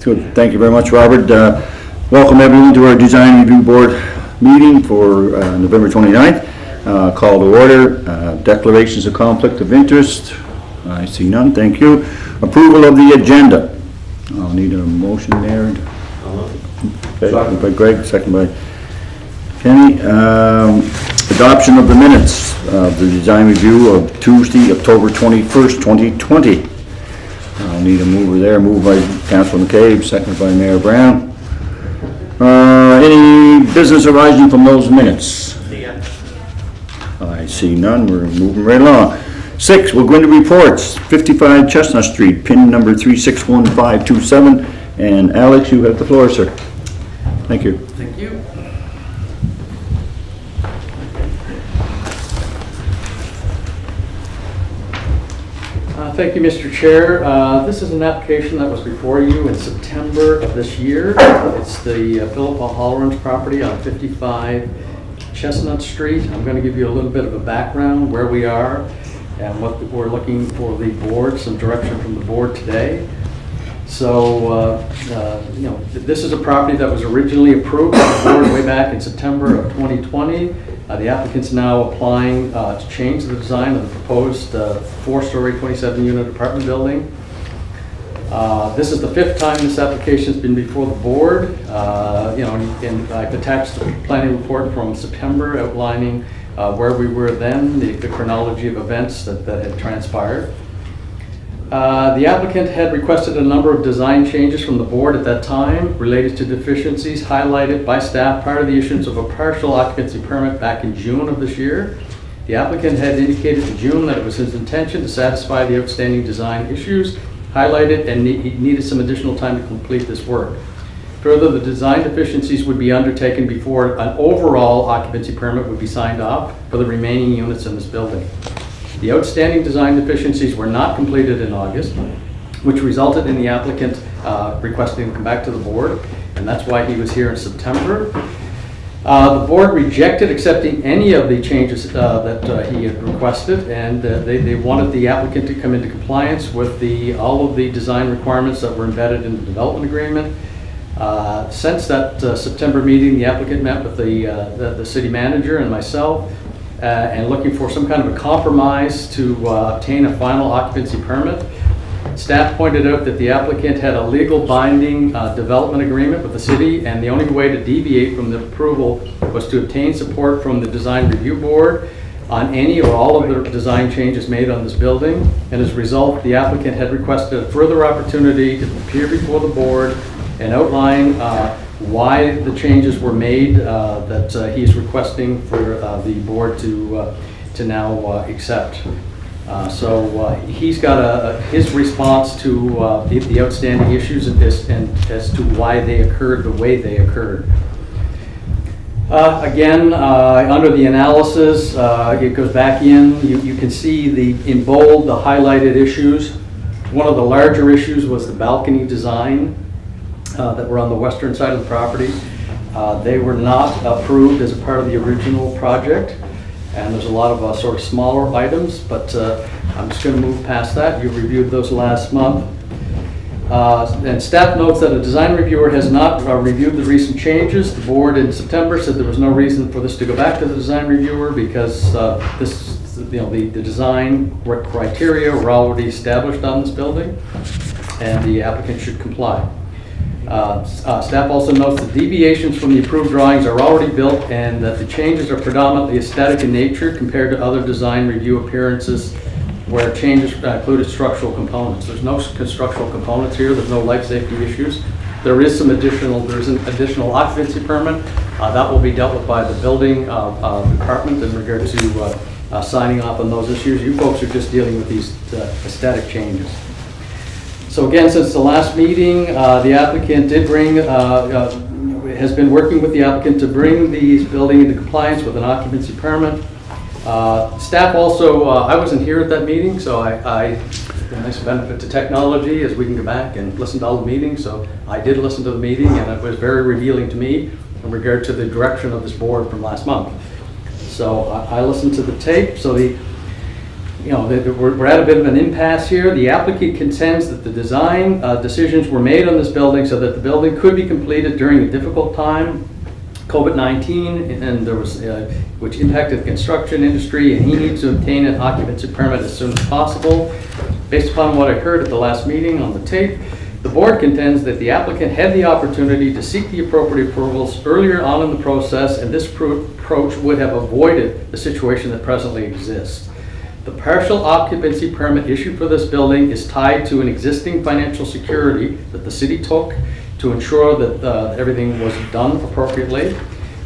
Good. Thank you very much, Robert. Welcome everyone to our Design Review Board meeting for November 29th. Call to order. Declarations of conflict of interest. I see none. Thank you. Approval of the agenda. I'll need a motion there. Okay. Second by Greg, second by Kenny. Adoption of the minutes of the design review of Tuesday, October 21st, 2020. I'll need a mover there. Moved by Councilor McCabe, seconded by Mayor Brown. Any business arising from those minutes? I see none. We're moving right along. 6, we'll go into reports. 55 Chestnut Street, pin number 361527. And Alex, you have the floor, sir. Thank you. Thank you. Thank you, Mr. Chair. This is an application that was before you in September of this year. It's the Philip Halloran's property on 55 Chestnut Street. I'm going to give you a little bit of a background where we are and what we're looking for the board, some direction from the board today. So, this is a property that was originally approved by the board way back in September of 2020. The applicant's now applying to change the design of the proposed 4-story, 27-unit apartment building. This is the 5th time this application has been before the board. And I've attached the planning report from September outlining where we were then, the chronology of events that had transpired. The applicant had requested a number of design changes from the board at that time related to deficiencies highlighted by staff prior to the issuance of a partial occupancy permit back in June of this year. The applicant had indicated in June that it was his intention to satisfy the outstanding design issues highlighted and he needed some additional time to complete this work. Further, the design deficiencies would be undertaken before an overall occupancy permit would be signed off for the remaining units in this building. The outstanding design deficiencies were not completed in August, which resulted in the applicant requesting to come back to the board, and that's why he was here in September. The board rejected accepting any of the changes that he had requested, and they wanted the applicant to come into compliance with all of the design requirements that were embedded in the development agreement. Since that September meeting, the applicant met with the city manager and myself, and looking for some kind of a compromise to obtain a final occupancy permit. Staff pointed out that the applicant had a legal binding development agreement with the city, and the only way to deviate from the approval was to obtain support from the design review board on any or all of the design changes made on this building. And as a result, the applicant had requested a further opportunity to appear before the board and outline why the changes were made that he's requesting for the board to now accept. So he's got his response to the outstanding issues and as to why they occurred the way they occurred. Again, under the analysis, it goes back in. You can see in bold the highlighted issues. One of the larger issues was the balcony design that were on the western side of the property. They were not approved as a part of the original project, and there's a lot of sort of smaller items, but I'm just going to move past that. You reviewed those last month. And staff notes that a design reviewer has not reviewed the recent changes. The board in September said there was no reason for this to go back to the design reviewer because the design criteria were already established on this building, and the applicant should comply. Staff also notes that deviations from the approved drawings are already built and that the changes are predominantly aesthetic in nature compared to other design review appearances where changes included structural components. There's no structural components here. There's no life safety issues. There's an additional occupancy permit that will be dealt with by the building department in regard to signing off on those issues. You folks are just dealing with these aesthetic changes. So again, since the last meeting, the applicant has been working with the applicant to bring the building into compliance with an occupancy permit. Staff also, I wasn't here at that meeting, so a nice benefit to technology is we can go back and listen to all the meetings. So I did listen to the meeting, and it was very revealing to me in regard to the direction of this board from last month. So I listened to the tape. So we're at a bit of an impasse here. The applicant contends that the design decisions were made on this building so that the building could be completed during a difficult time, COVID-19, and there was, which impacted the construction industry, and he needs to obtain an occupancy permit as soon as possible. Based upon what I heard at the last meeting on the tape, the board contends that the applicant had the opportunity to seek the appropriate approvals earlier on in the process, and this approach would have avoided the situation that presently exists. The partial occupancy permit issued for this building is tied to an existing financial security that the city took to ensure that everything was done appropriately.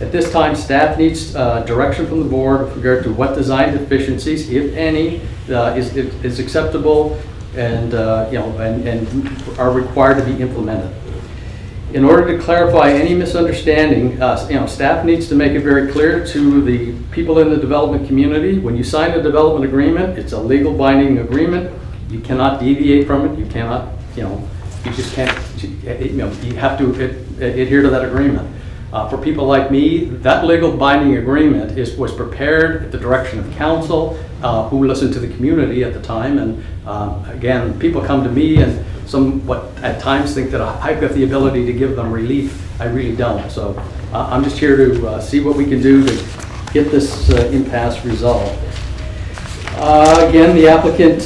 At this time, staff needs direction from the board with regard to what design deficiencies, if any, is acceptable and are required to be implemented. In order to clarify any misunderstanding, staff needs to make it very clear to the people in the development community, when you sign a development agreement, it's a legal binding agreement. You cannot deviate from it. You cannot, you just can't, you have to adhere to that agreement. For people like me, that legal binding agreement was prepared at the direction of council, who listened to the community at the time. And again, people come to me and somewhat at times think that I've got the ability to give them relief. I really don't. So I'm just here to see what we can do to get this impasse resolved. Again, the applicant,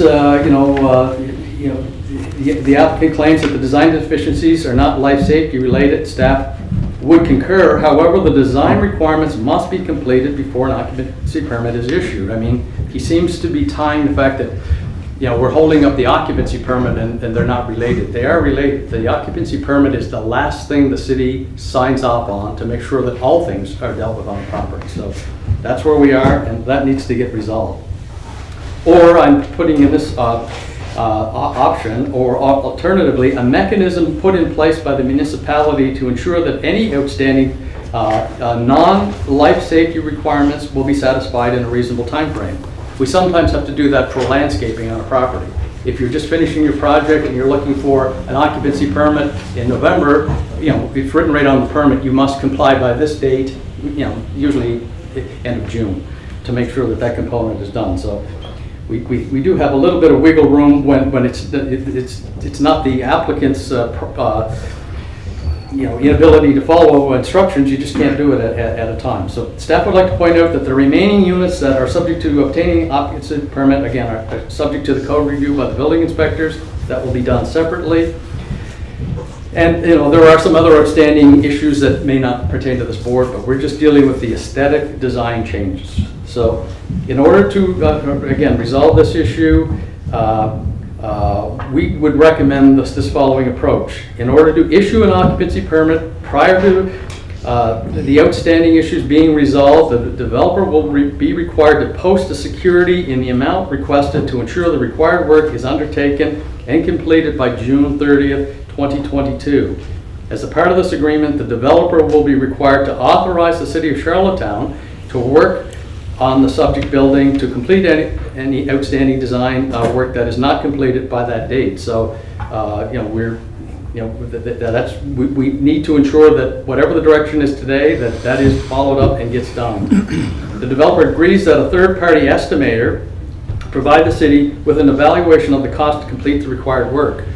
the applicant claims that the design deficiencies are not life safety related. Staff would concur. However, the design requirements must be completed before an occupancy permit is issued. I mean, he seems to be tying the fact that, we're holding up the occupancy permit and they're not related. They are related. The occupancy permit is the last thing the city signs off on to make sure that all things are dealt with on the property. So that's where we are, and that needs to get resolved. Or I'm putting in this option, or alternatively, a mechanism put in place by the municipality to ensure that any outstanding non-life safety requirements will be satisfied in a reasonable time frame. We sometimes have to do that for landscaping on a property. If you're just finishing your project and you're looking for an occupancy permit in November, it's written right on the permit, you must comply by this date, usually end of June, to make sure that that component is done. So we do have a little bit of wiggle room when it's not the applicant's inability to follow instructions. You just can't do it at a time. So staff would like to point out that the remaining units that are subject to obtaining occupancy permit, again, are subject to the code review by the building inspectors. That will be done separately. And there are some other outstanding issues that may not pertain to this board, but we're just dealing with the aesthetic design changes. So in order to, again, resolve this issue, we would recommend this following approach. In order to issue an occupancy permit prior to the outstanding issues being resolved, the developer will be required to post a security in the amount requested to ensure the required work is undertaken and completed by June 30th, 2022. As a part of this agreement, the developer will be required to authorize the City of Charlottetown to work on the subject building to complete any outstanding design work that is not completed by that date. So, we need to ensure that whatever the direction is today, that is followed up and gets done. The developer agrees that a third-party estimator provide the city with an evaluation of the cost to complete the required work.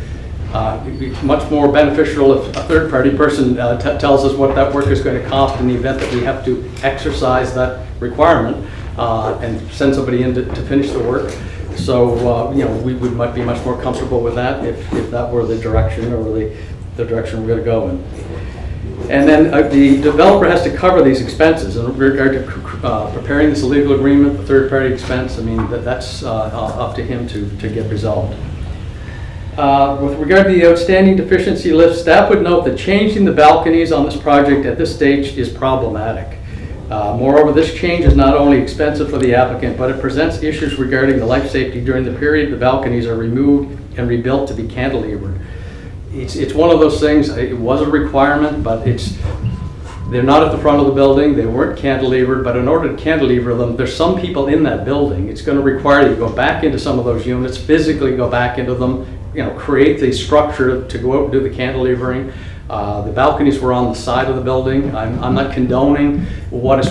It'd be much more beneficial if a third-party person tells us what that work is going to cost in the event that we have to exercise that requirement and send somebody in to finish the work. So we might be much more comfortable with that if that were the direction or the direction we're going to go in. And then the developer has to cover these expenses in regard to preparing this legal agreement, the third-party expense. I mean, that's up to him to get resolved. With regard to the outstanding deficiency list, staff would note that changing the balconies on this project at this stage is problematic. Moreover, this change is not only expensive for the applicant, but it presents issues regarding the life safety during the period the balconies are removed and rebuilt to be cantilevered. It's one of those things. It was a requirement, but they're not at the front of the building. They weren't cantilevered, but in order to cantilever them, there's some people in that building. It's going to require you to go back into some of those units, physically go back into them, create the structure to go out and do the cantilevering. The balconies were on the side of the building. I'm not condoning what has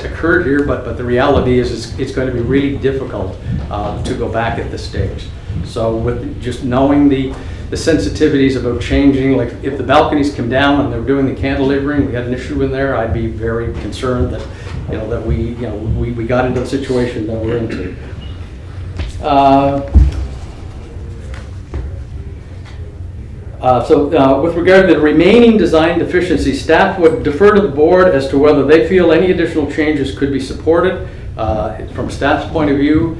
occurred here, but the reality is it's going to be really difficult to go back at this stage. So with just knowing the sensitivities about changing, like if the balconies come down and they're doing the cantilevering, we had an issue in there, I'd be very concerned that, that we got into the situation that we're into. With regard to the remaining design deficiencies, staff would defer to the board as to whether they feel any additional changes could be supported. From staff's point of view,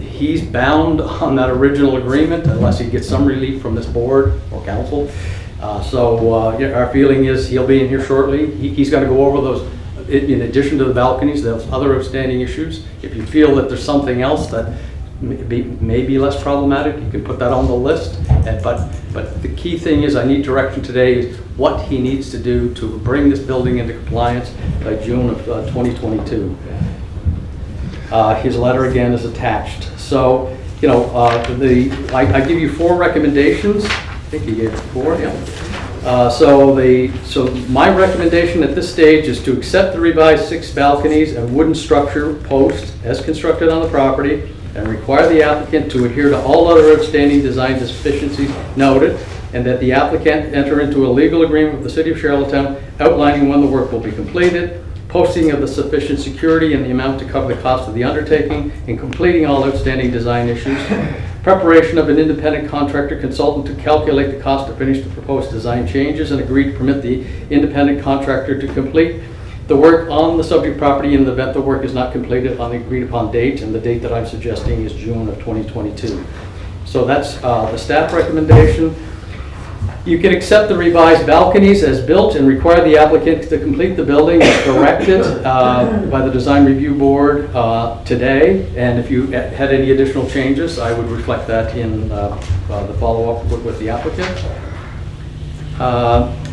he's bound on that original agreement unless he gets some relief from this board or council. Our feeling is he'll be in here shortly. He's going to go over those, in addition to the balconies, those other outstanding issues. If you feel that there's something else that may be less problematic, you can put that on the list. But the key thing is I need direction today is what he needs to do to bring this building into compliance by June of 2022. His letter again is attached. So, I give you 4 recommendations. I think he gave 4, yeah. So my recommendation at this stage is to accept the revised 6 balconies and wooden structure posts as constructed on the property and require the applicant to adhere to all other outstanding design deficiencies noted, and that the applicant enter into a legal agreement with the City of Charlottetown outlining when the work will be completed, posting of the sufficient security and the amount to cover the cost of the undertaking, and completing all outstanding design issues, preparation of an independent contractor consultant to calculate the cost to finish the proposed design changes and agree to permit the independent contractor to complete the work on the subject property in the event the work is not completed on the agreed upon date, and the date that I'm suggesting is June of 2022. So that's the staff recommendation. You can accept the revised balconies as built and require the applicant to complete the building as directed by the design review board today. And if you had any additional changes, I would reflect that in the follow-up with the applicant.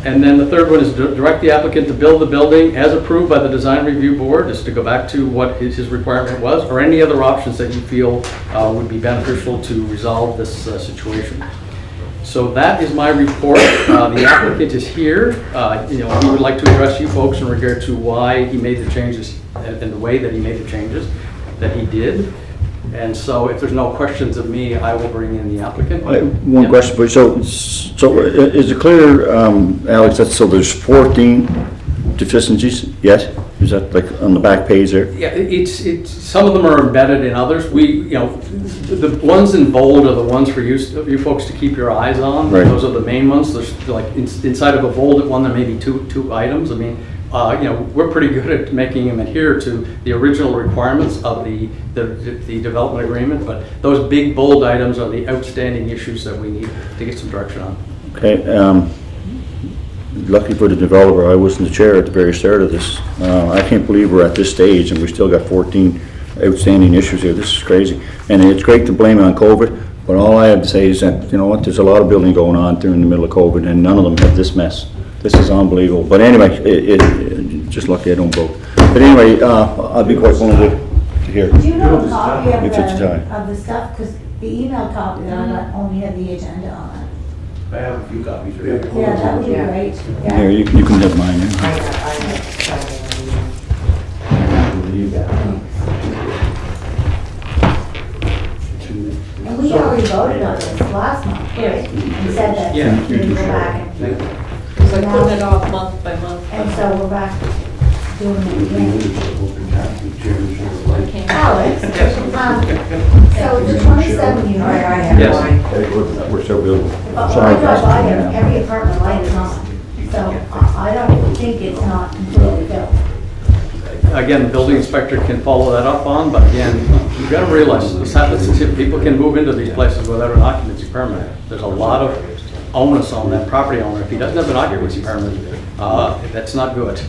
And then the third one is direct the applicant to build the building as approved by the design review board, just to go back to what his requirement was, or any other options that you feel would be beneficial to resolve this situation. So that is my report. The applicant is here. He would like to address you folks in regard to why he made the changes and the way that he made the changes that he did. And so if there's no questions of me, I will bring in the applicant. One question, please. So is it clear, Alex, that so there's 14 deficiencies yet? Is that like on the back page there? Yeah, it's some of them are embedded in others. The ones in bold are the ones for you folks to keep your eyes on. Right. Those are the main ones. There's like inside of a bolded one, there may be two items. I mean, we're pretty good at making them adhere to the original requirements of the development agreement, but those big bold items are the outstanding issues that we need to get some direction on. Okay. Lucky for the developer, I was in the chair at the very start of this. I can't believe we're at this stage and we still got 14 outstanding issues here. This is crazy. And it's great to blame it on COVID, but all I have to say is that, you know what, there's a lot of building going on during the middle of COVID and none of them have this mess. This is unbelievable. But anyway, just lucky I don't vote. But anyway, I'll be quite willing to hear. Do you know a copy of If it's time. the stuff? Because the email copy that I got only had the agenda on it. I have a few copies. Yeah, that would be great. Yeah. Here, you can have mine. Yeah. And we already voted on this last month, right? And said that Yeah. we would go back It's like putting it off month by month. and so we're back doing it again. Okay. Alex, so the 27 unit. Yes. That works out good. But when I drive by there, every apartment light is on. So I don't think it's not completely built. Again, the building inspector can follow that up on, but again, you've got to realize this happens, people can move into these places without an occupancy permit. There's a lot of onus on that property owner. If he doesn't have an occupancy permit, that's not good.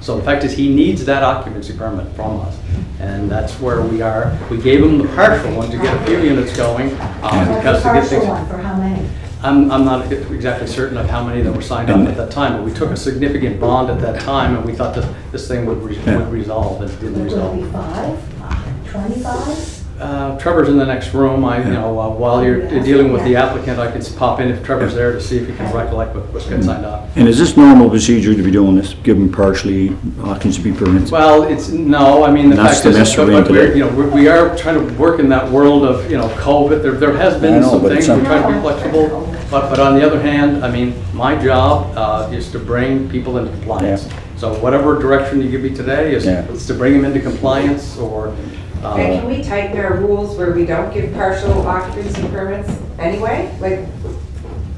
So the fact is he needs that occupancy permit from us. And that's where we are. We gave him the partial one to get a few units going. Because to get things. Partial one for how many? I'm not exactly certain of how many that were signed up at that time, but we took a significant bond at that time, and we thought that this thing would resolve, and it didn't Would it be resolve. 5? 25? Trevor's in the next room. While you're dealing with the applicant, I can pop in if Trevor's there to see if he can recollect what's getting signed off. And is this normal procedure to be doing this, given partially occupancy permits? Well, no, I mean, the That's fact the is, mess we're but in today. we are trying to work in that world of, COVID. There has I been know, some but it's things, we're not- trying to be flexible, but on the other hand, I mean, my job is to bring people into compliance. Yeah. So whatever direction you give me today is to bring them into compliance, or, And can we tighten our rules where we don't give partial occupancy permits anyway? Like,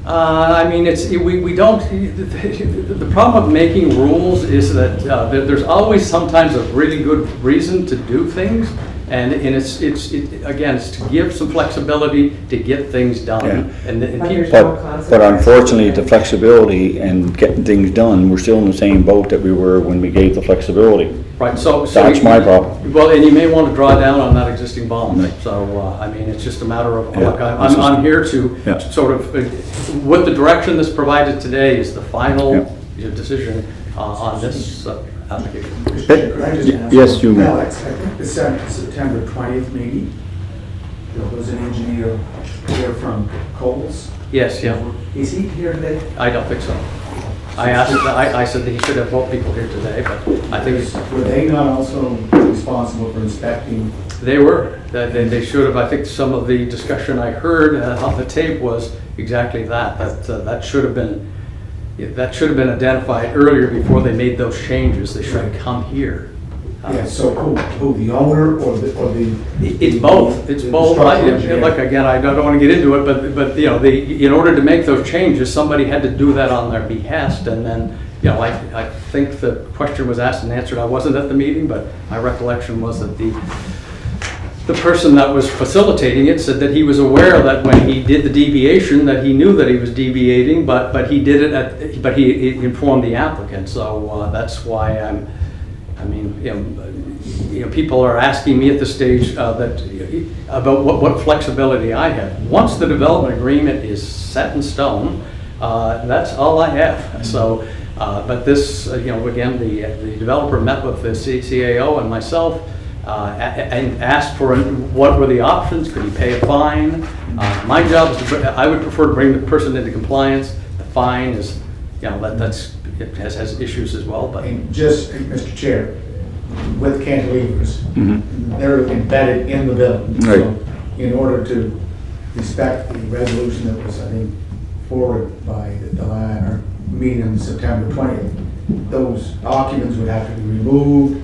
I mean, we don't, the problem with making rules is that there's always sometimes a really good reason to do things. And it's to give some flexibility to get things done. Yeah. And But keep, there's no But unfortunately, the flexibility and getting things done, we're still in the same boat that we were when we gave the flexibility. right, so. That's my problem. Well, and you may want to draw down on that existing bond. Right. So, I mean, it's just a matter of, Yeah. look, I'm here to Yeah. sort of, with the direction that's provided today is the final decision on this application. Could I just ask? Yes, you may. Alex, I think the September 20th meeting, there was an engineer here from Coles. Yes, yeah, Is he here today? I don't think so. I asked, I said that he should have both people here today, but I think Were they not also responsible for inspecting? they were. They should have. I think some of the discussion I heard on the tape was exactly that. That should have been identified earlier before they made those changes. They should have come here. Yeah, so who, the owner or the? It's both. It's the both. structural engineer? Like again, I don't want to get into it, but in order to make those changes, somebody had to do that on their behest, and then I think the question was asked and answered. I wasn't at the meeting, but my recollection was that the person that was facilitating it said that he was aware that when he did the deviation, that he knew that he was deviating, but he did it but he informed the applicant. So that's why people are asking me at this stage about what flexibility I have. Once the development agreement is set in stone, that's all I have. So, but this, again, the developer met with the CAO and myself and asked for what were the options. Could he pay a fine? My job is I would prefer to bring the person into compliance. The fine is, it has issues as well, but. And just, Mr. Chair, with cantilevers, Mhm. they're embedded in the building. Right. So in order to respect the resolution that was, I think, forwarded by our meeting on September 20th, those occupants would have to be removed,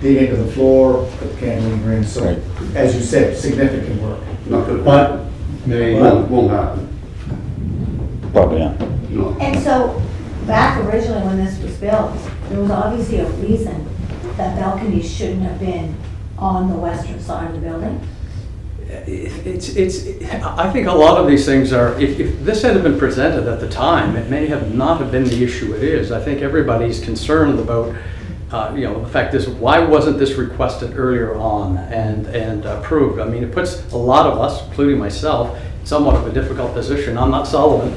dig into the floor, put the cantilever in. So, Right. as you said, significant work. Not gonna But happen. Won't happen. Probably not. No. And so, back originally when this was built, there was obviously a reason that balconies shouldn't have been on the western side of the building. I think a lot of these things are, if this had been presented at the time, it may have not have been the issue it is. I think everybody's concerned about, the fact is, why wasn't this requested earlier on and approved? I mean, it puts a lot of us, including myself, somewhat of a difficult position. I'm not Sullivan.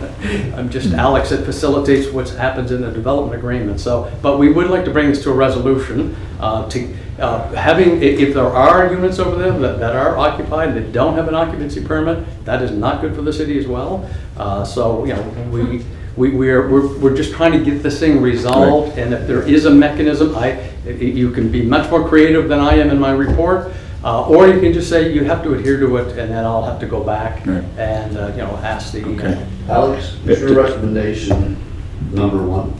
I'm just Alex that facilitates what happens in the development agreement. So, but we would like to bring this to a resolution if there are units over there that are occupied, that don't have an occupancy permit, that is not good for the city as well. We're just trying to get this thing resolved, Right. and if there is a mechanism, you can be much more creative than I am in my report. Or you can just say you have to adhere to it, and then I'll have to go back Right. and ask the. Okay. Alex, is your recommendation number one?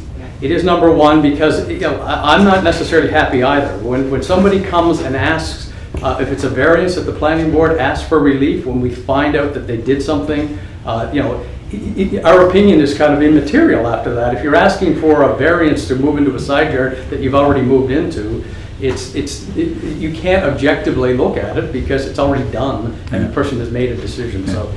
It is number one because I'm not necessarily happy either. When somebody comes and asks if it's a variance that the planning board asks for relief, when we find out that they did something, our opinion is kind of immaterial after that. If you're asking for a variance to move into a side yard that you've already moved into, you can't objectively look at it because it's already done and the person has made a decision. So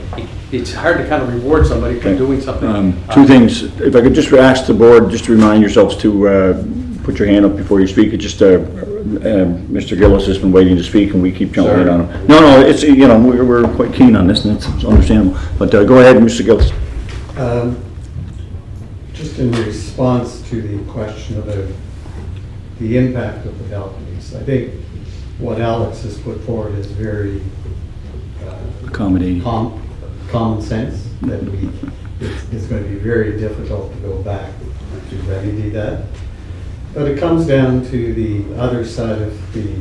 it's hard to kind of reward somebody for Okay. doing something. Two things, if I could just ask the board, just to remind yourselves to put your hand up before you speak. It's just, Mr. Gillis has been waiting to speak and we keep jumping in on him. No, it's, we're quite keen on this and it's understandable. But go ahead, Mr. Gillis. Just in response to the question about the impact of the balconies, I think what Alex has put forward is very Accommodating. common sense, that it's going to be very difficult to go back to remedy that. But it comes down to the other side of the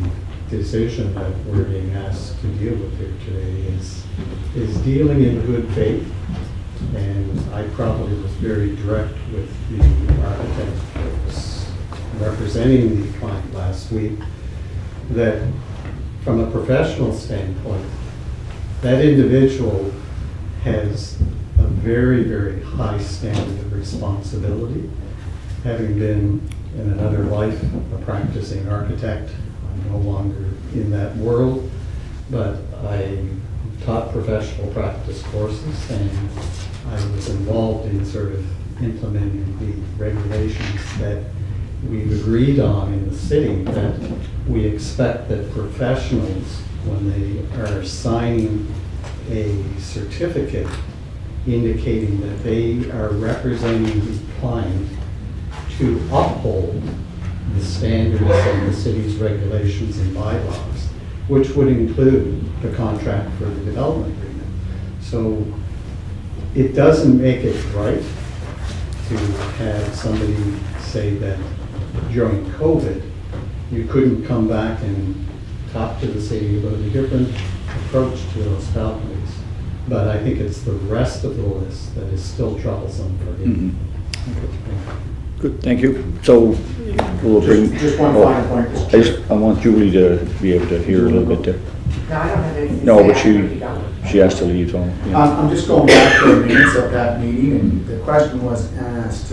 decision that we're being asked to deal with here today is dealing in good faith. And I probably was very direct with the architect that was representing the client last week, that from a professional standpoint, that individual has a very, very high standard of responsibility. Having been in another life a practicing architect, I'm no longer in that world, but I taught professional practice courses, and I was involved in sort of implementing the regulations that we've agreed on in the city, that we expect that professionals, when they are signing a certificate indicating that they are representing the client, to uphold the standards and the city's regulations and bylaws, which would include the contract for the development agreement. So it doesn't make it right to have somebody say that during COVID, you couldn't come back and talk to the city about a different approach to those balconies. But I think it's the rest of the list that is still troublesome for him. Good, thank you. So we'll bring. Just one final point, Mr. Chair. I want Julie to be able to hear a little bit there. No, I don't have anything to No, say. but I know you don't. she has to leave, so. yeah. I'm just going back to the minutes of that meeting, and the question was asked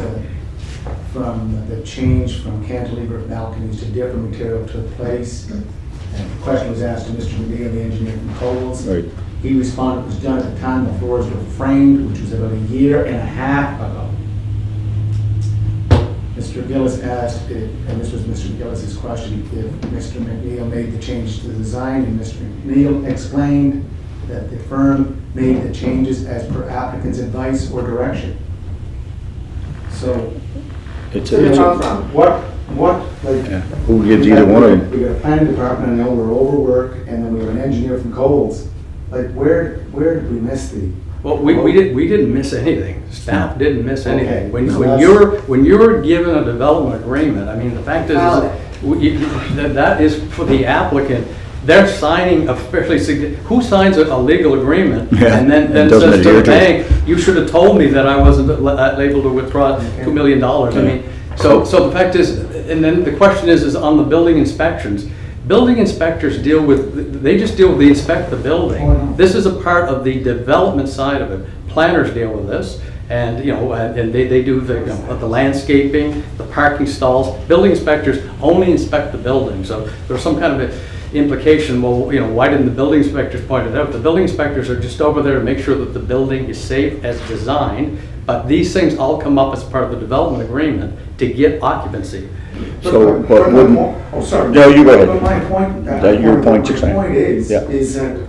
from the change from cantilever balconies to different material took place. And the question was asked to Mr. McNeil, the engineer from Coles. Right. He responded, it was done at the time the floors were framed, which was about a year and a half ago. Mr. Gillis asked, and this was Mr. Gillis's question, if Mr. McNeil made the change to the design, and Mr. McNeil explained that the firm made the changes as per applicant's advice or direction. So, It's So they're a, both wrong. like. yeah. Who gives either one of them? We got a planning department, I know we're overworked, and then we have an engineer from Coles. Like, where did we miss the? Well, we didn't miss anything. Staff didn't miss anything. Okay. So When you're given a development agreement, I mean, the fact is that is for the applicant. They're signing a fairly significant, who signs a legal agreement Yeah, and then and doesn't says to adhere the to it. bank, you should have told me that I wasn't able to withdraw $2 million. I mean, so the fact is, and then the question is on the building inspections. Building inspectors they just deal with the inspect the building. Oh, I know. This is a part of the development side of it. Planners deal with this, and they do the landscaping, the parking stalls. Building inspectors only inspect the building. So there's some kind of implication. Well, why didn't the building inspectors point it out? The building inspectors are just over there to make sure that the building is safe as designed. But these things all come up as part of the development agreement to get occupancy. So, but wouldn't, Oh, sorry. No, you go ahead. But my point. That your point, My point is Yeah. that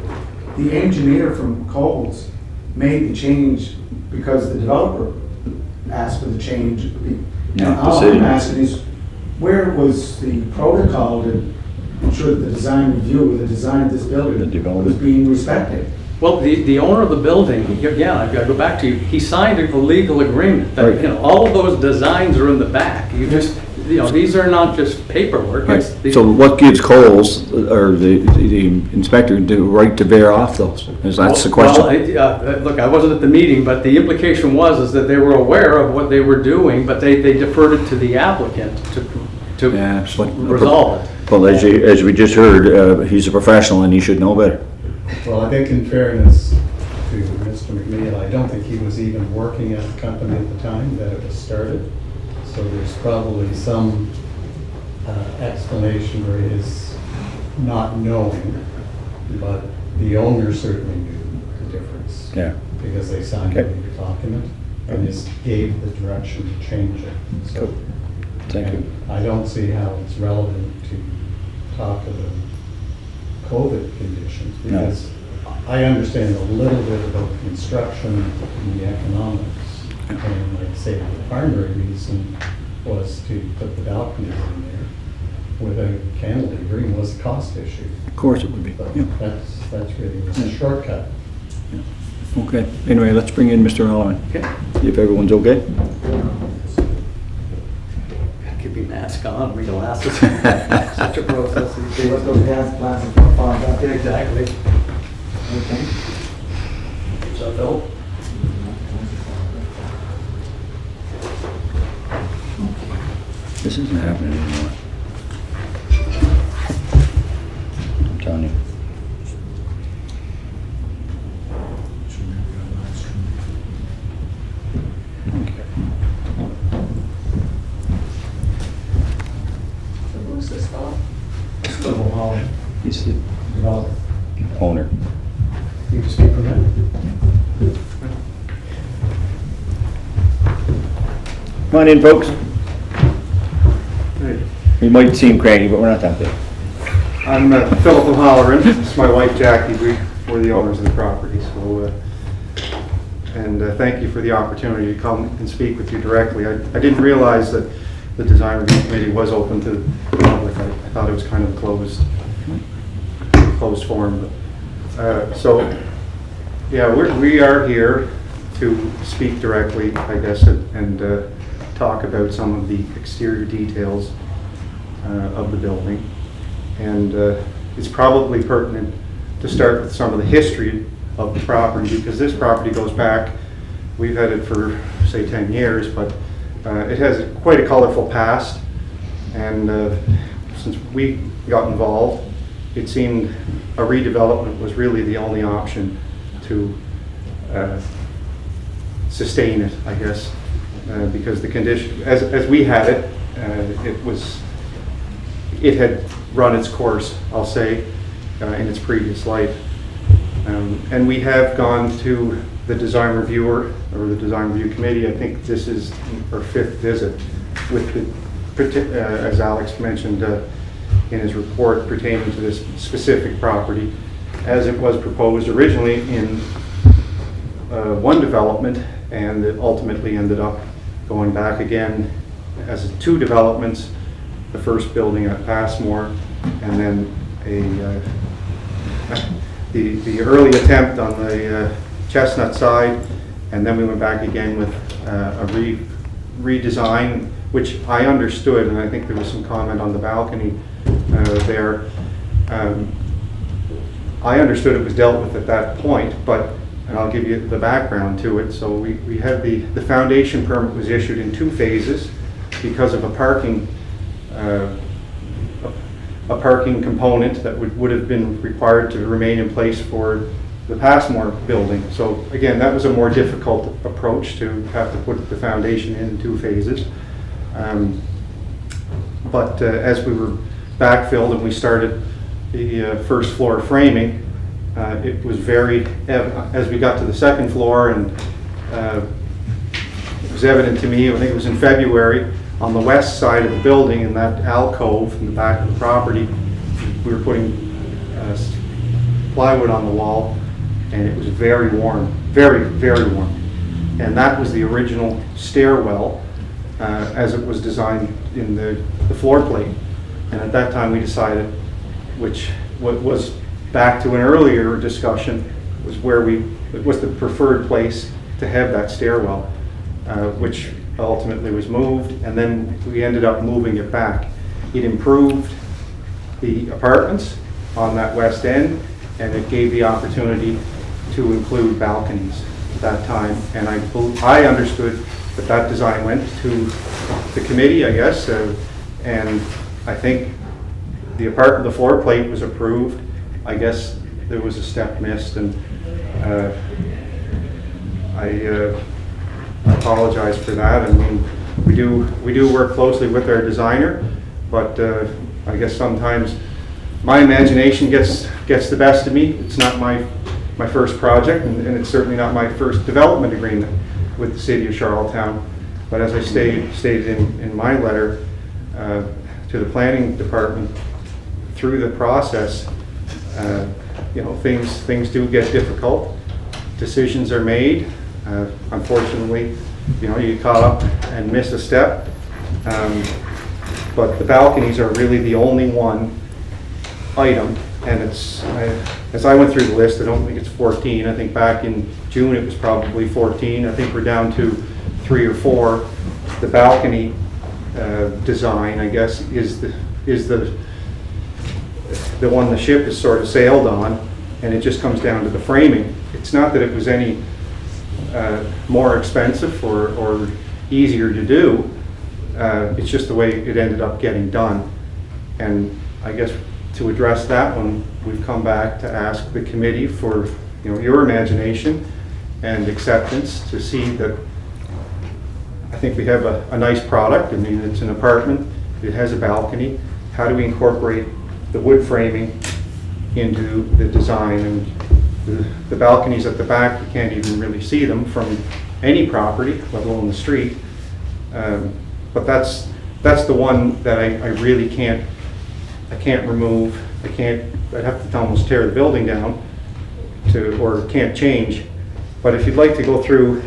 the engineer from Coles made the change because the developer asked for the change. And Not the all city. I'm asking is, where was the protocol to ensure that the design review of the design of this building The development. was being respected? Well, the owner of the building, again, I've got to go back to you, he signed a legal agreement that, Right. all of those designs are in the back. You just, these are not just paperwork. right, It's- so what gives Coles, or the inspector, the right to bear off those? That's the question. Well, look, I wasn't at the meeting, but the implication was that they were aware of what they were doing, but they deferred it to the applicant Yeah, to but- resolve it. Well, as we just heard, he's a professional and he should know better. Well, I think in fairness to Mr. McNeil, I don't think he was even working at the company at the time that it was started. So there's probably some explanation for his not knowing, but the owner certainly knew the difference. Yeah. Because they signed Okay. the document and just gave the direction to change it. So, Cool. Thank you. and I don't see how it's relevant to talk of the COVID conditions, No. because I understand a little bit about construction and the economics. And like I say, the primary reason was to put the balconies in there. without cantilevering was a cost issue. Of course it would be, But yeah. that's really a shortcut. Okay, anyway, let's bring in Mr. Holloman, Okay. if everyone's okay. Keep your mask on, read glasses. Such a process these days. Let those glasses fall back. Exactly. Okay. What's up, Bill? This isn't happening anymore. I'm telling you. Who's this fellow? Little Holland, He's the developer. owner. You can speak from that. Come on in, folks. We might seem cranky, but we're not that big. I'm Philip O'Halloran. This is my wife Jackie. We're the owners of the property. So, thank you for the opportunity to come and speak with you directly. I didn't realize that the design review committee was open to the public. I thought it was kind of a closed forum. We are here to speak directly, I guess, and talk about some of the exterior details of the building. And it's probably pertinent to start with some of the history of the property, because this property goes back, we've had it for, say, 10 years, but it has quite a colorful past. And since we got involved, it seemed a redevelopment was really the only option to sustain it, I guess, because the condition, as we had it, it had run its course, I'll say, in its previous life. And we have gone to the design reviewer, or the design review committee. I think this is our 5th visit with the, as Alex mentioned in his report pertaining to this specific property, as it was proposed originally in one development, and it ultimately ended up going back again as 2 developments. The first building at Passmore, and then the early attempt on the Chestnut side, and then we went back again with a redesign, which I understood, and I think there was some comment on the balcony there. I understood it was dealt with at that point, but, and I'll give you the background to it. So we had the foundation permit was issued in 2 phases because of a parking component that would have been required to remain in place for the Passmore building. So again, that was a more difficult approach, to have to put the foundation in 2 phases. But as we were backfilled and we started the first floor framing, it was very evident as we got to the 2nd floor, and it was evident to me, I think it was in February, on the west side of the building, in that alcove in the back of the property, we were putting plywood on the wall, and it was very warm, very, very warm. And that was the original stairwell as it was designed in the floor plate. And at that time we decided, which was back to an earlier discussion, was where it was the preferred place to have that stairwell, which ultimately was moved, and then we ended up moving it back. It improved the apartments on that west end, and it gave the opportunity to include balconies at that time. And I understood that design went to the committee, I guess, and I think the floor plate was approved. I guess there was a step missed, and I apologize for that. I mean, we do work closely with our designer, but I guess sometimes my imagination gets the best of me. It's not my first project, and it's certainly not my first development agreement with the city of Charlottetown. But as I stated in my letter to the planning department, through the process, things do get difficult. Decisions are made. Unfortunately, you get caught up and miss a step. but the balconies are really the only one item, and as I went through the list, I don't think it's 14. I think back in June it was probably 14. I think we're down to 3 or 4. The balcony design, I guess, is the one the ship has sort of sailed on, and it just comes down to the framing. It's not that it was any more expensive or easier to do. It's just the way it ended up getting done. And I guess to address that one, we've come back to ask the committee for, you know, your imagination and acceptance to see that I think we have a nice product. I mean, it's an apartment, it has a balcony. How do we incorporate the wood framing into the design? And the balconies at the back, you can't even really see them from any property, let alone the street. But that's the one that I really can't remove. I'd have to almost tear the building down or can't change. But if you'd like to go through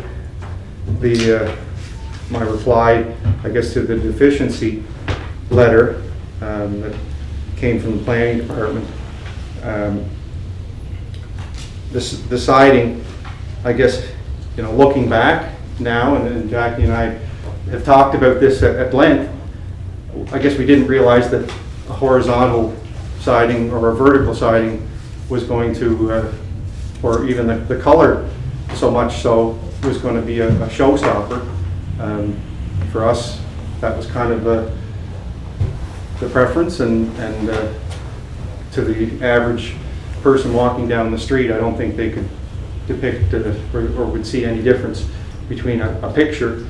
my reply, I guess, to the deficiency letter that came from the planning department. The siding, I guess, you know, looking back now, and Jackie and I have talked about this at length, I guess we didn't realize that a horizontal siding or a vertical siding was going to, or even the color so much so, was going to be a showstopper. For us, that was kind of the preference, and to the average person walking down the street, I don't think they could depict or would see any difference between a picture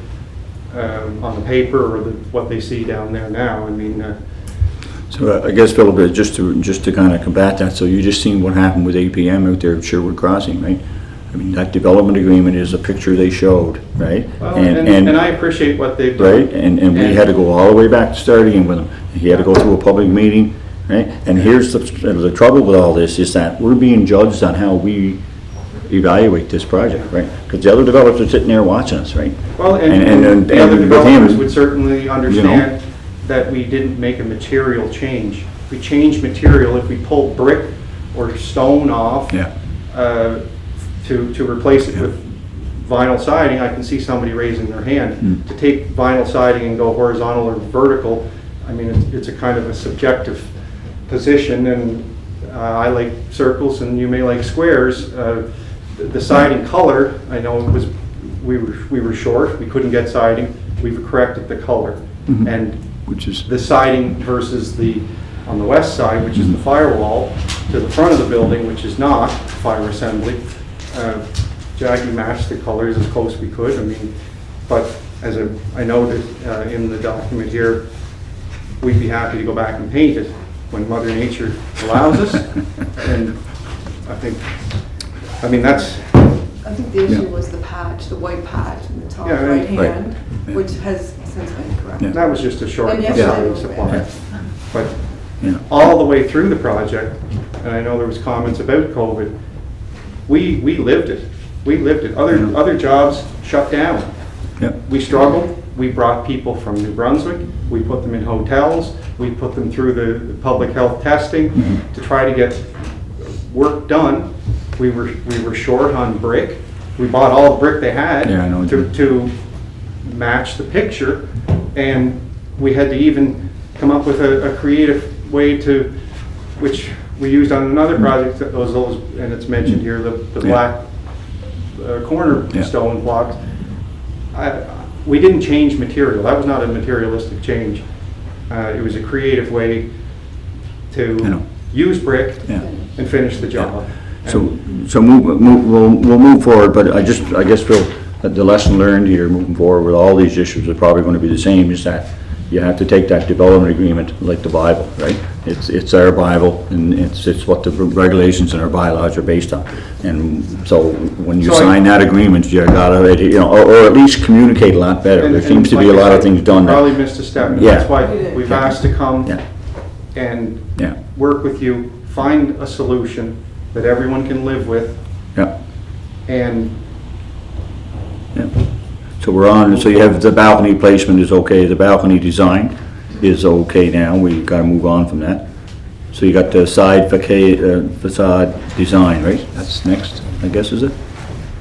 on the paper or what they see down there now. I mean, So I guess, Philip, just to kind of combat that, so you just seen what happened with APM out there at Sherwood Crossing, right? I mean, that development agreement is a picture they showed, right? well, and I appreciate what they've done. Right, and we had to go all the way back to start again with them. He had to go through a public meeting, right? And here's the trouble with all this, is that we're being judged on how we evaluate this project, right? Because the other developers are sitting there watching us, right? Well, And the other with developers him, would certainly understand that we didn't make a material change. We changed material if we pulled brick or stone off. Yeah. To replace it with vinyl siding, I can see somebody raising their hand. To take vinyl siding and go horizontal or vertical, I mean, it's a kind of a subjective position, and I like circles and you may like squares. The siding color, I know it was, we were short, we couldn't get siding, we've corrected the color. And which is the siding versus on the west side, which is the firewall, to the front of the building, which is not fire assembly. Jackie matched the colors as close as we could. I mean, but as I noted in the document here, we'd be happy to go back and paint it when Mother Nature allows us. And I mean, that's. I think the issue was the patch, the white patch in the top right hand, which has since been corrected. That was just a short And siding supply. But all the way through the project, and I know there was comments about COVID, we lived it. We lived it. Other jobs shut down. We struggled. We brought people from New Brunswick. We put them in hotels. We put them through the public health testing to try to get work done. We were short on brick. We bought all the brick they had to match the picture, and we had to even come up with a creative way to, which we used on another project, those and it's mentioned here, the black cornerstone blocks. We didn't change material. That was not a materialistic change. It was a creative way to use brick and finish the job. so we'll move forward, but I guess, Phil, that the lesson learned here moving forward with all these issues are probably going to be the same, is that you have to take that development agreement like the Bible, right? It's our Bible, and it's what the regulations and our bylaws are based on. And so when you sign that agreement, you gotta, or at least communicate a lot better. There seems to be a lot of things done. Probably missed a step. That's why we've asked to come and work with you, find a solution that everyone can live with. And so we're on, so you have the balcony placement is okay, the balcony design, is okay now, we gotta move on from that. So you got the side facade design, right? That's next, I guess, is it?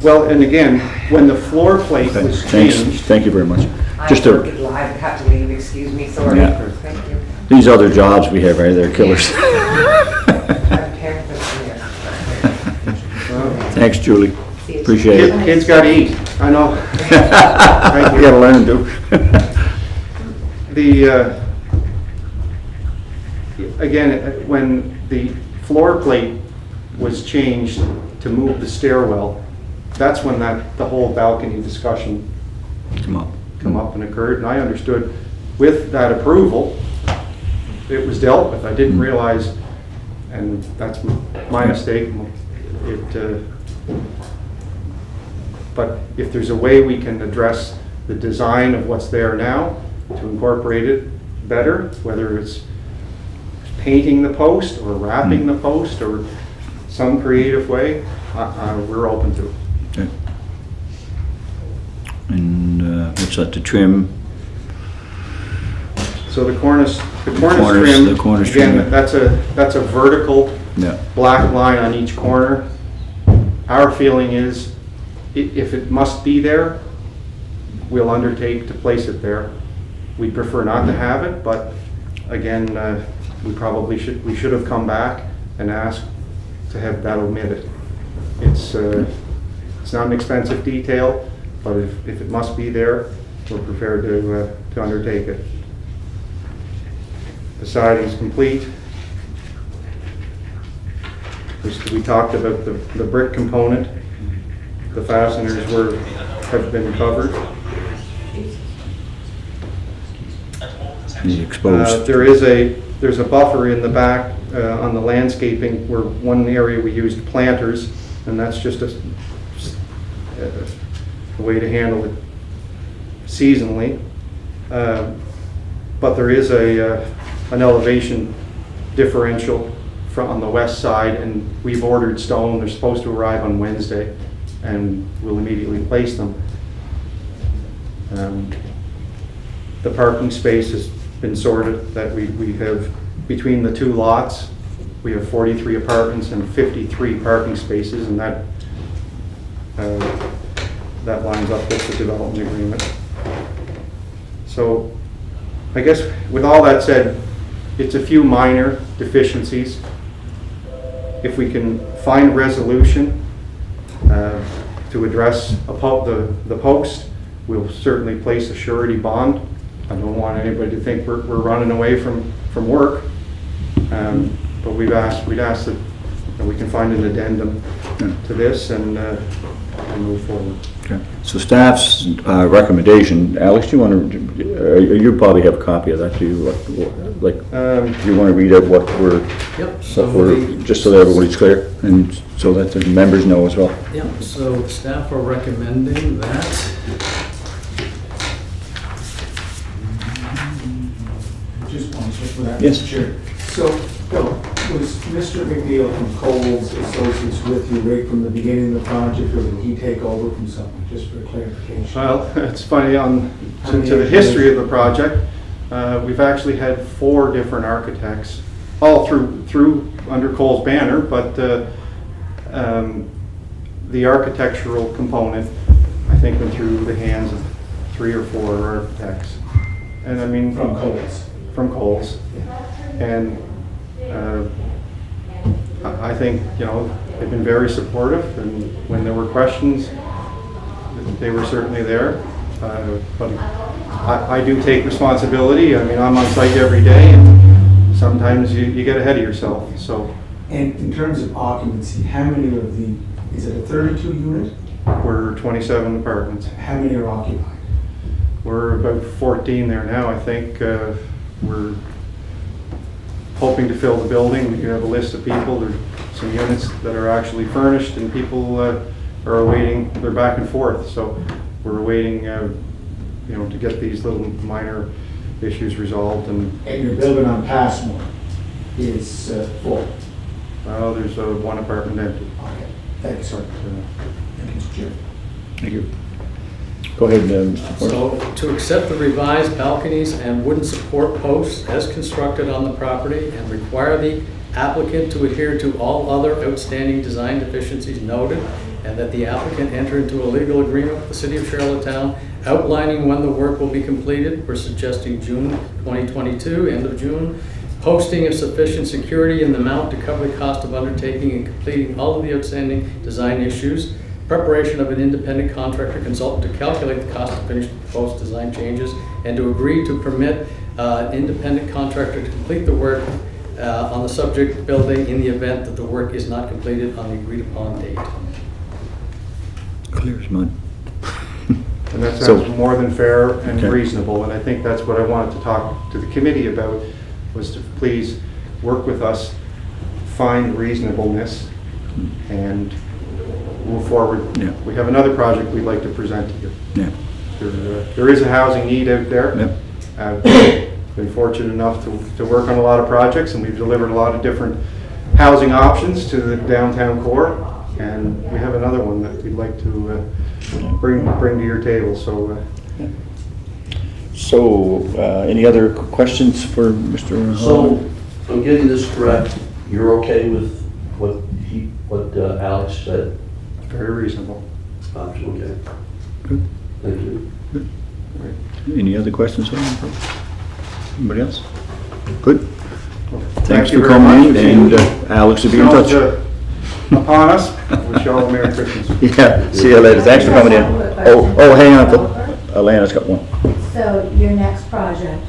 Well, and again, when the floor plate Okay, was thanks, changed, thank you very much. I Just work a, it live, have to leave, excuse me, sorry. Yeah. Thank you. these other jobs we have, right, they're killers. I'm paired for here. Thanks, Julie, See you. appreciate it. kids gotta eat, I know. Thank You you. gotta learn to. Again, when the floor plate was changed to move the stairwell, that's when the whole balcony discussion Come up. and occurred, and I understood with that approval, it was dealt with. I didn't realize, and that's my mistake, but if there's a way we can address the design of what's there now to incorporate it better, whether it's painting the post or wrapping the post or some creative way, we're open to. Okay. And what's that, the trim? So the cornice cornice- trim, the cornice trim, yeah. again, that's a vertical Yeah. black line on each corner. Our feeling is, if it must be there, we'll undertake to place it there. We'd prefer not to have it, but again, we should have come back and asked to have that omitted. It's not an expensive detail, but if it must be there, we're prepared to undertake it. The siding's complete. We talked about the brick component. The fasteners have been covered. The exposed. There's a buffer in the back on the landscaping where one area we used planters, and that's just a way to handle it seasonally. But there is an elevation differential on the west side, and we've ordered stone. They're supposed to arrive on Wednesday, and we'll immediately place them. The parking space has been sorted, that we have, between the two lots, we have 43 apartments and 53 parking spaces, and that lines up with the development agreement. So I guess with all that said, it's a few minor deficiencies. If we can find resolution to address the post, we'll certainly place a surety bond. I don't want anybody to think we're running away from work, but we'd ask that we can find an addendum to this and move forward. Okay. So staff's recommendation, Alex, do you want to, you probably have a copy of that, do you? Like, do you want to read out what we're, Yep. just so that everybody's clear, and so that the members know as well? Yep, so the staff are recommending that. Just one check for that. Yes. Sure. So, Bill, was Mr. McNeil from Coles Associates with you right from the beginning of the project, or did he take over from someone, just for clarification? Well, it's funny, to the history of the project, we've actually had 4 different architects, all through under Cole's banner, but the architectural component, I think, went through the hands of 3 or 4 architects. And I mean, From Coles. From Coles. And I think, they've been very supportive, and when there were questions, they were certainly there. But I do take responsibility. I mean, I'm on site every day, and sometimes you get ahead of yourself, so. And in terms of occupancy, how many of is it a 32 unit? We're 27 apartments. How many are occupied? We're about 14 there now, I think. We're hoping to fill the building. We have a list of people. There's some units that are actually furnished, and people are awaiting. They're back and forth, so we're awaiting, to get these little minor issues resolved. And your building on Passmore is full? there's one apartment empty. Okay, thank you, sir. Thank you, Mr. Chair. Thank you. Go ahead, Mr. Forrest. So, to accept the revised balconies and wooden support posts as constructed on the property and require the applicant to adhere to all other outstanding design deficiencies noted, and that the applicant enter into a legal agreement with the city of Charlottetown outlining when the work will be completed. We're suggesting June 2022, end of June. Posting of sufficient security in the amount to cover the cost of undertaking and completing all of the outstanding design issues. Preparation of an independent contractor consultant to calculate the cost to finish the proposed design changes, and to agree to permit independent contractor to complete the work on the subject building in the event that the work is not completed on the agreed upon date. Clear as mud. And that So- sounds more than fair and Okay. reasonable, and I think that's what I wanted to talk to the committee about, was to please work with us, find reasonableness, and move forward. Yeah. We have another project we'd like to present to you. Yeah. There is a housing need out there. Yep. I've been fortunate enough to work on a lot of projects, and we've delivered a lot of different housing options to the downtown core, and we have another one that we'd like to bring to your table, so. So, any other questions for Mr. So, I'm getting this correct, you're okay with what Alex said? Very reasonable. Okay. Good. Thank you. Any other questions? Anybody else? Good. Thanks Thank you for very coming much. in, and Alex will be in touch. Snow's, upon us. Wish you all a Merry Christmas. Yeah, see you later. Thanks for coming in. Oh, hang on, Alana's got one. So your next project,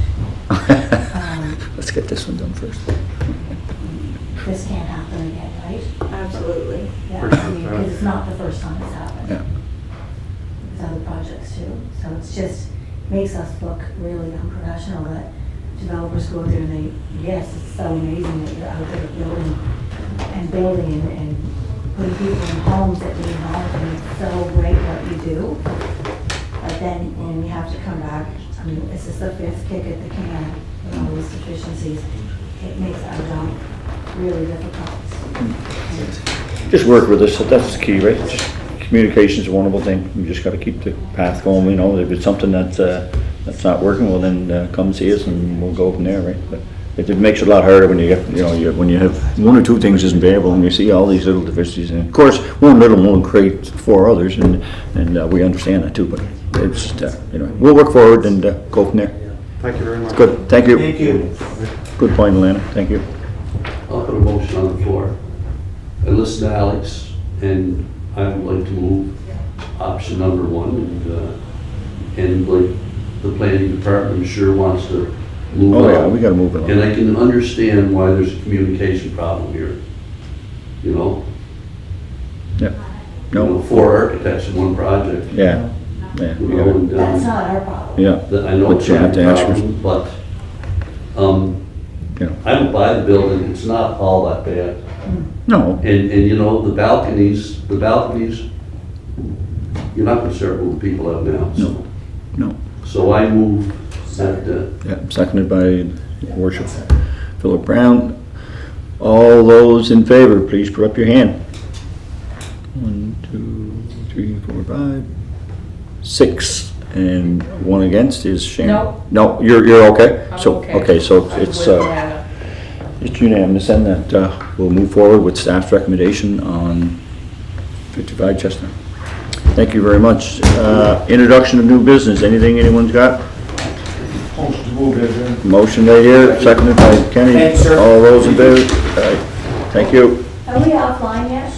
Let's get this one done first. this can't happen again, right? Absolutely. Yeah, For I mean, sure. because it's not the first time it's happened. Yeah. There's other projects too. So it's just, makes us look really unprofessional that developers go there and they, yes, it's so amazing that you're out there building and putting people in homes that need homes, and it's so great what you do. But then when we have to come back, I mean, this is the fifth kick at the can with all these deficiencies. It makes our job really difficult. Just work with us, that's the key, right? Just communication's a wonderful thing. We just gotta keep the path going, you know, if it's something that's not working, well then, come see us and we'll go from there, right? But it makes it a lot harder when you get, you know, when you have one or two things isn't available and you see all these little deficiencies. And of course, one little won't create four others, and we understand that too, but it's just, you know, we'll work forward and go from there. Thank you very much. Good, thank you. Thank you. Good point, Alana, thank you. I'll put a motion on the floor. I listened to Alex, and I would like to move option number one, and like the planning department sure wants to move on. Oh yeah, we gotta move it And along. I can understand why there's a communication problem here, you know? Yeah, You know, no, 4 architects in one project, yeah, you we know, gotta, and, That's not our problem. yeah, I know But it's you not have to a ask problem, but, yeah. I don't buy the building, it's not all that bad. No, And you know, the balconies, you're not gonna start moving people out now, so. no. So I move that, Yeah, seconded by Your Worship Philip Brown. All those in favor, please put up your hand. 1, 2, 3, 4, 5, 6, and 1 against is Sharon. No. No, you're okay? I'm So, okay. okay, so I'm it's, with Lana. it's unanimous then that we'll move forward with staff's recommendation on 55 Chestnut. Thank you very much. Introduction of new business, anything anyone's got? Motion to move it. Motion right here, seconded by Kenny. Thanks, sir. All those in favor? Aye. Thank you. Are we offline yet?